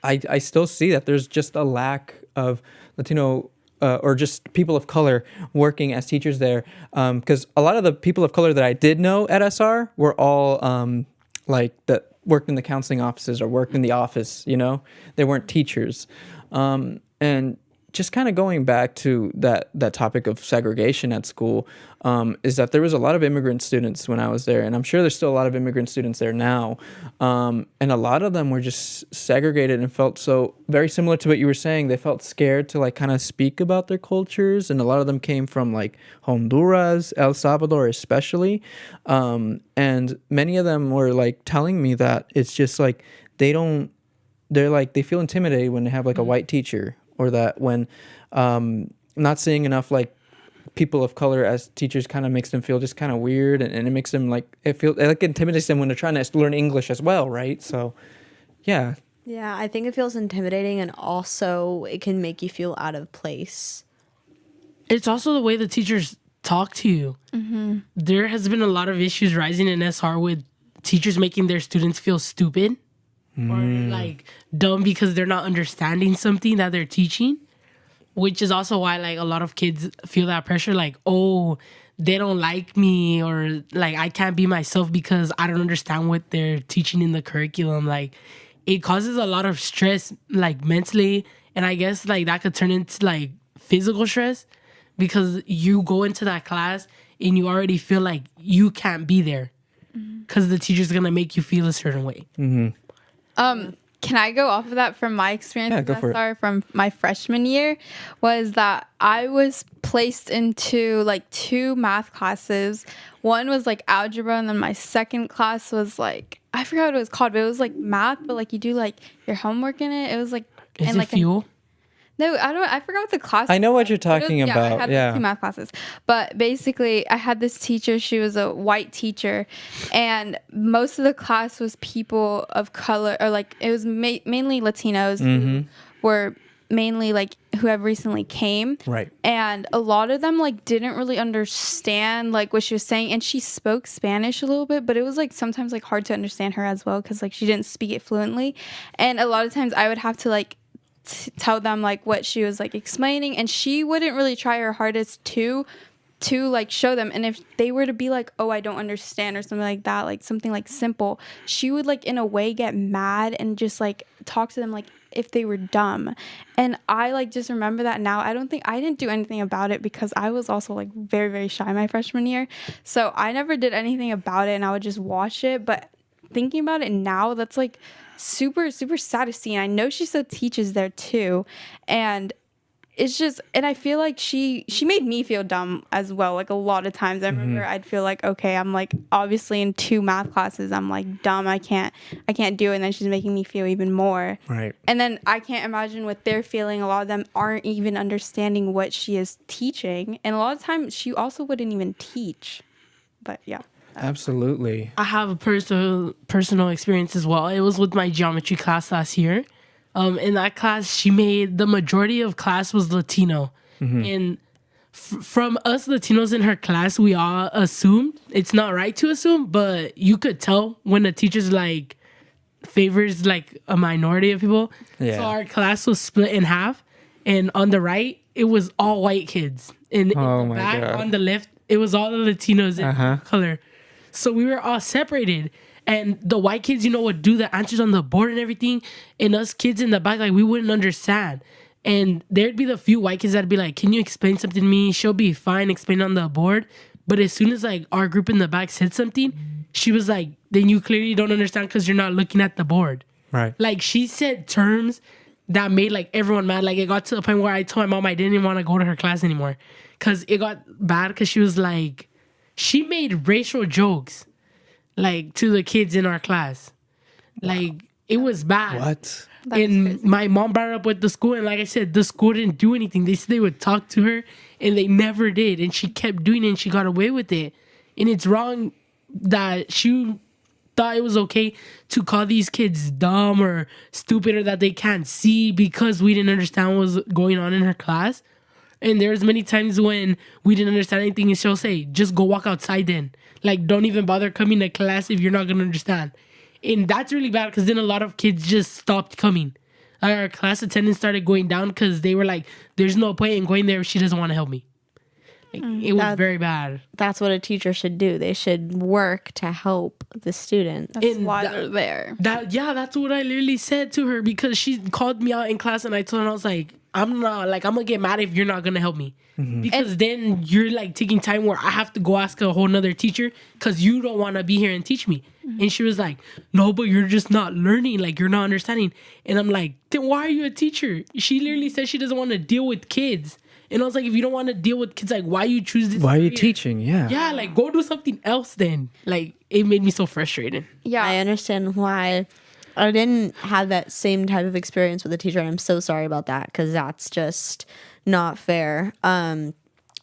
I still see that there's just a lack of Latino or just people of color working as teachers there. Because a lot of the people of color that I did know at SR were all that worked in the counseling offices or worked in the office, They weren't teachers. And just kind of going back to that topic of segregation at school, is that there was a lot of immigrant students when I was there, and I'm sure there's still a lot of immigrant students there now. And a lot of them were just segregated and felt so very similar to what you were saying. They felt scared to kind of speak about their cultures, and a lot of them came from Honduras, El Salvador especially. And many of them were telling me that it's just they feel intimidated when they have a white teacher, or that when not seeing enough people of color as teachers kind of makes them feel just kind of weird, and it makes them it intimidates them when they're trying to learn English as well, right? So yeah, I think it feels intimidating, and also it can make you feel out of place. It's also the way the teachers talk to you. Mm-hmm. There has been a lot of issues rising in SR with teachers making their students feel stupid or dumb because they're not understanding something that they're teaching, which is also why a lot of kids feel that pressure, they don't like me, or I can't be myself because I don't understand what they're teaching in the curriculum. It causes a lot of stress mentally, and I guess that could turn into physical stress, because you go into that class and you already feel like you can't be there because the teacher's gonna make you feel a certain way. Mm-hmm. Can I go off of that from my experience go for it. from my freshman year? Was that I was placed into 2 math classes. One was algebra, and then my second class was I forgot what it was called, but it was math, but you do your homework in it. It was Is it fuel? No, I forgot what the class. I know what you're talking about. I had 2 math classes, but basically, I had this teacher. She was a white teacher, and most of the class was people of color, or it was mainly Latinos who were mainly who have recently came. Right. And a lot of them didn't really understand what she was saying, and she spoke Spanish a little bit, but it was sometimes hard to understand her as well, because she didn't speak it fluently, and a lot of times I would have to tell them what she was explaining, and she wouldn't really try her hardest to show them. And if they were to be oh, I don't understand, or something like that, something simple, she would in a way get mad and just talk to them if they were dumb. And I just remember that now. I didn't do anything about it, because I was also very, very shy my freshman year, so I never did anything about it, and I would just watch it. But thinking about it now, that's super, super sad to see. And I know she still teaches there too, and it's just, and I feel she made me feel dumb as well. A lot of times I remember I'd feel okay, I'm obviously in 2 math classes, I'm dumb, I can't do it, and then she's making me feel even more. Right. And then I can't imagine what they're feeling. A lot of them aren't even understanding what she is teaching, and a lot of times she also wouldn't even teach. But yeah. Absolutely. I have a personal experience as well. It was with my geometry class last year. In that class, the majority of class was Latino. And from us Latinos in her class, we all assumed, it's not right to assume, but you could tell when the teacher's favors a minority of people. Yeah. So our class was split in half, and on the right, it was all white kids. And in the back, God. on the left, it was all the Latinos in color. So we were all separated, And the white kids, would do the answers on the board and everything. And us kids in the back, like, we wouldn't understand. And there'd be the few white kids that'd be like, can you explain something to me? She'll be fine explaining on the board. But as soon as, like, our group in the back said something, she was like, then you clearly don't understand because you're not looking at the board. Right. Like, she said terms that made, like, everyone mad. Like, it got to the point where I told my mom I didn't even want to go to her class anymore. Because it got bad because she was like, she made racial jokes, like, to the kids in our class. Like, it was bad. What? And my mom brought it up with the school, and like I said, the school didn't do anything. They said they would talk to her, and they never did. And she kept doing it, and she got away with it. And it's wrong that she thought it was okay to call these kids dumb or stupid or that they can't see because we didn't understand what was going on in her class. And there's many times when we didn't understand anything, and she'll say, just go walk outside then. Like, don't even bother coming to class if you're not going to understand. And that's really bad because then a lot of kids just stopped coming. Like, our class attendance started going down because they were like, there's no point in going there if she doesn't want to help me. Like, it was very bad. That's what a teacher should do. They should work to help the student. That's why they're there. That's what I literally said to her because she called me out in class and I told her, I was like, I'm gonna get mad if you're not gonna help me. Because then you're like taking time where I have to go ask a whole nother teacher because you don't want to be here and teach me. And she was like, no, but you're just not learning. Like, you're not understanding. And I'm like, then why are you a teacher? She literally said she doesn't want to deal with kids. And I was like, if you don't want to deal with kids, like, why you choose this? Why are you career? teaching? Yeah. Yeah, like, go do something else then. Like, it made me so frustrated. Yeah. I understand why. I didn't have that same type of experience with a teacher, and I'm so sorry about that because that's just not fair.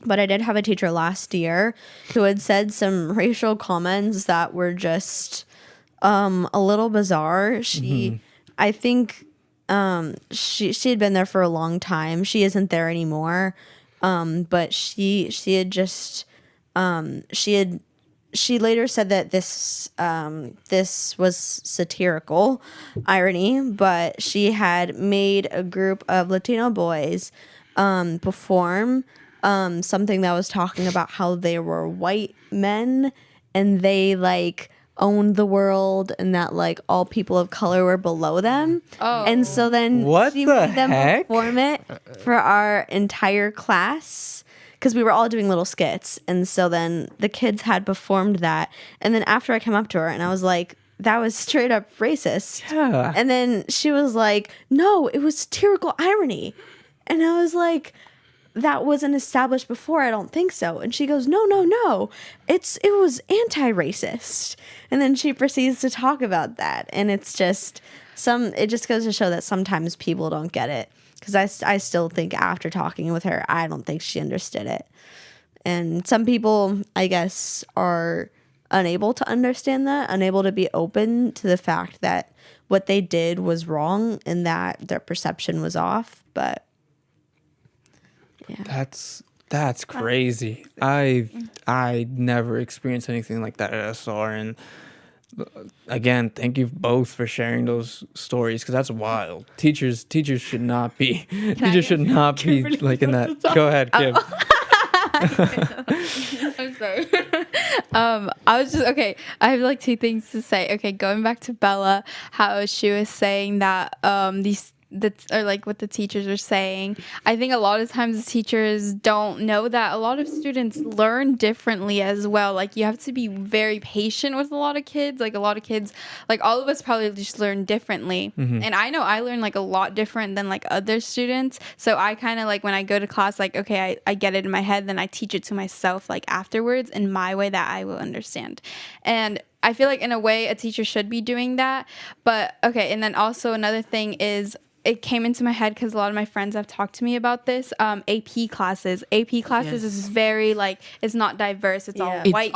But I did have a teacher last year who had said some racial comments that were just a little bizarre. I think she had been there for a long time. She isn't there anymore. But she had just she later said that this was satirical irony, but she had made a group of Latino boys perform something that was talking about how they were white men and they like owned the world and that like all people of color were below them. Oh. And so then What she the made them heck? perform it for our entire class because we were all doing little skits. And so then the kids had performed that. And then after I came up to her and I was like, that was straight up racist. Yeah. And then she was like, no, it was satirical irony. And I was like, that wasn't established before. I don't think so. And she goes, no. It was anti-racist. And then she proceeds to talk about that. And it's just it just goes to show that sometimes people don't get it. Because I still think after talking with her, I don't think she understood it. And some people, I guess, are unable to understand that, unable to be open to the fact that what they did was wrong and that their perception was off. But yeah. That's crazy. I never experienced anything like that at SR, and again, thank you both for sharing those stories because that's wild. Teachers should not be like in that. Go ahead, Kim. I'm sorry. I was just okay. I have like two things to say. Okay, going back to Bella, how she was saying that or like what the teachers are saying. I think a lot of times the teachers don't know that a lot of students learn differently as well. Like you have to be very patient with a lot of kids. Like a lot of kids, like all of us probably just learn differently. And I know I learn like a lot different than like other students. So I kind of like when I go to class, like, okay, I get it in my head, then I teach it to myself like afterwards in my way that I will understand. And I feel like in a way a teacher should be doing that. But okay, and then also another thing is it came into my head because a lot of my friends have talked to me about this. AP classes is very like it's not diverse. It's all white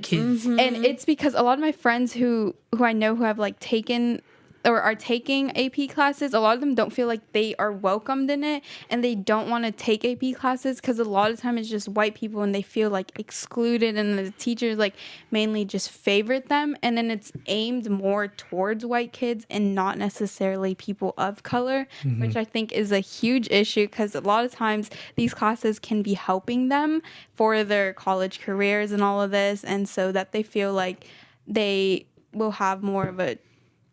kids. And it's because a lot of my friends who I know who have like taken or are taking AP classes, a lot of them don't feel like they are welcomed in it, and they don't want to take AP classes because a lot of time it's just white people and they feel like excluded, and the teachers like mainly just favorite them, and then it's aimed more towards white kids and not necessarily people of color, which I think is a huge issue because a lot of times these classes can be helping them for their college careers and all of this, and so that they feel like they will have more of a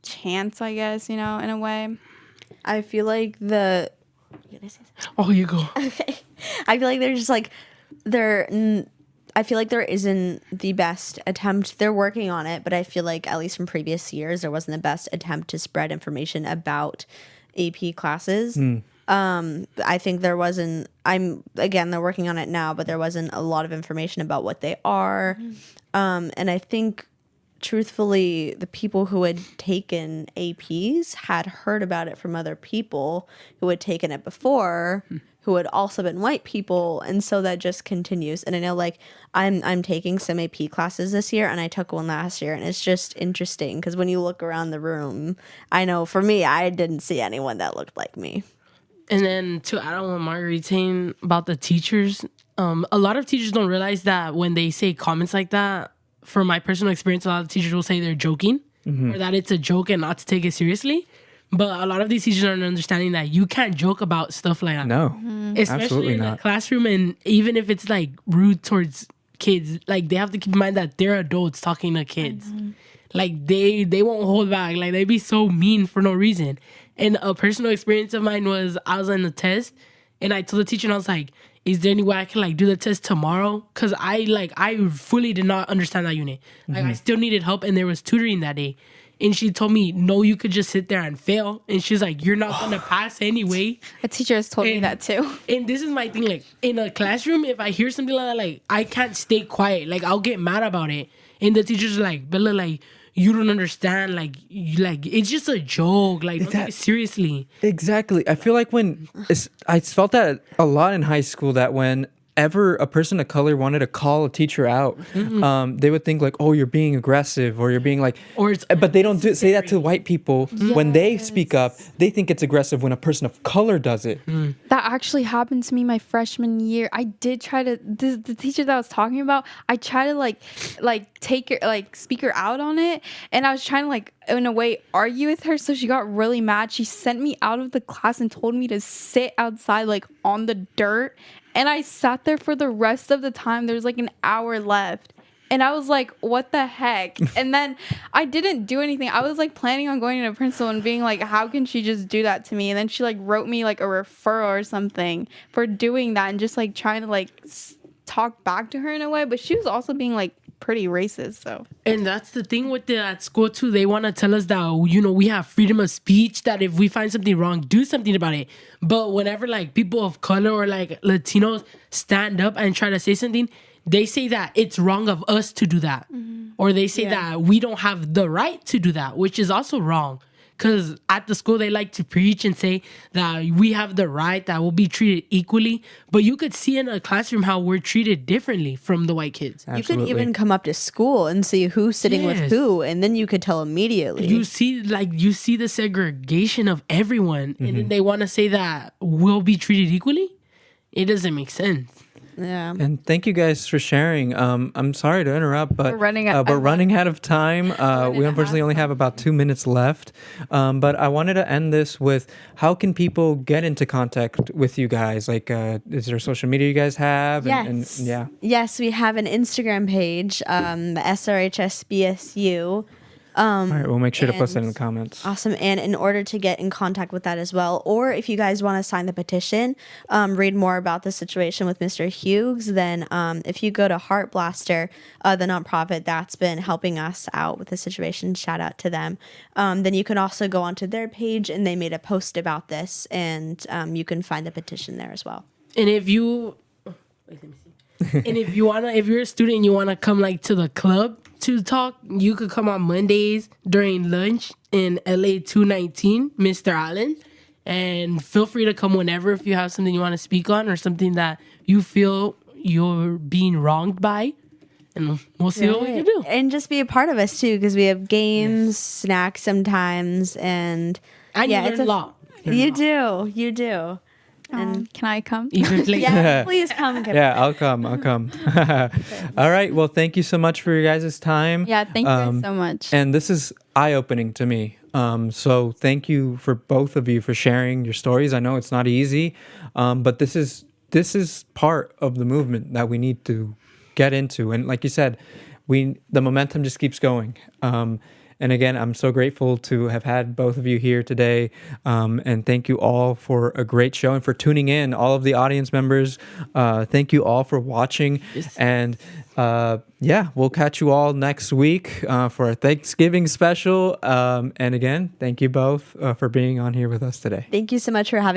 chance, I guess, in a way. I feel like Oh, you go. okay. I feel like there's just like I feel like there isn't the best attempt. They're working on it, but I feel like at least from previous years, there wasn't the best attempt to spread information about AP classes. I think there wasn't. They're working on it now, but there wasn't a lot of information about what they are. And I think, truthfully, the people who had taken APs had heard about it from other people who had taken it before, who had also been white people, and so that just continues. And I know, like, I'm taking some AP classes this year, and I took one last year, and it's just interesting because when you look around the room, I know for me, I didn't see anyone that looked like me. And then to add on what Marguerite's saying about the teachers, a lot of teachers don't realize that when they say comments like that, from my personal experience, a lot of teachers will say they're joking or that it's a joke and not to take it seriously. But a lot of these teachers aren't understanding that you can't joke about stuff like that. No, Especially absolutely in a not. classroom, and even if it's like rude towards kids, like they have to keep in mind that they're adults talking to kids. Like they won't hold back. Like they be so mean for no reason. And a personal experience of mine was I was on the test and I told the teacher, and I was like, is there any way I can like do the test tomorrow? Cause I fully did not understand that unit. Like I still needed help, and there was tutoring that day. And she told me, no, you could just sit there and fail. And she's like, you're not gonna pass anyway. A teacher has told me that too. And this is my thing, like in a classroom, if I hear something like that, like I can't stay quiet. Like I'll get mad about it. And the teacher's like, Bella, like you don't understand. Like it's just a joke. Like don't take it seriously. Exactly. I feel like I felt that a lot in high school, that whenever a person of color wanted to call a teacher out, they would think like, oh, you're being aggressive, or you're being like, Or it's but they don't say that to white people. When they speak up, they think it's aggressive when a person of color does it. That actually happened to me my freshman year. I did try to the teacher that I was talking about, I tried to like take her, like speak her out on it, and I was trying to like in a way argue with her, so she got really mad. She sent me out of the class and told me to sit outside like on the dirt, and I sat there for the rest of the time. There's like an hour left. And I was like, what the heck? And then I didn't do anything. I was like planning on going to the principal and being like, how can she just do that to me? And then she like wrote me like a referral or something for doing that, and just like trying to like talk back to her in a way. But she was also being like pretty racist. So, and that's the thing with at school too. They want to tell us that, you know, we have freedom of speech, that if we find something wrong, do something about it. But whenever like people of color or like Latinos stand up and try to say something, they say that it's wrong of us to do that. Or they say that we don't have the right to do that, which is also wrong. Because at the school, they like to preach and say that we have the right, that we'll be treated equally. But you could see in a classroom how we're treated differently from the white kids. Absolutely. You could even come up to school and see who's sitting with who, and then you could tell immediately. You see the segregation of everyone, and then they want to say that we'll be treated equally. It doesn't make sense. Yeah. And thank you guys for sharing. I'm sorry to interrupt, but We're running out of time. We unfortunately only have about 2 minutes left. But I wanted to end this with, how can people get into contact with you guys? Like, is there social media you guys have? Yes. And yeah. Yes, we have an Instagram page, the SRHS BSU. All right, we'll make sure to post that in the comments. Awesome. And in order to get in contact with that as well, or if you guys want to sign the petition, read more about the situation with Mr. Hughes, then if you go to Heart Blaster, the nonprofit that's been helping us out with the situation, shout out to them, then you can also go onto their page, and they made a post about this, and you can find the petition there as well. And if you, if you're a student and you wanna come like to the club to talk, you could come on Mondays during lunch in LA 219, Mr. Allen. And feel free to come whenever if you have something you want to speak on or something that you feel you're being wronged by. And we'll see what we can do. And just be a part of us too, because we have games, snacks sometimes, and And yeah, you learn it's a lot. You do. And can I come? Even play. yeah, please come. Yeah, I'll come. All right. Well, thank you so much for your guys' time. Yeah, thank you so much. And this is eye-opening to me. So thank you for both of you for sharing your stories. I know it's not easy, but this is part of the movement that we need to get into. And like you said, the momentum just keeps going. And again, I'm so grateful to have had both of you here today. And thank you all for a great show and for tuning in. All of the audience members, thank you all for watching. And yeah, we'll catch you all next week for our Thanksgiving special. And again, thank you both for being on here with us today. Thank you so much for having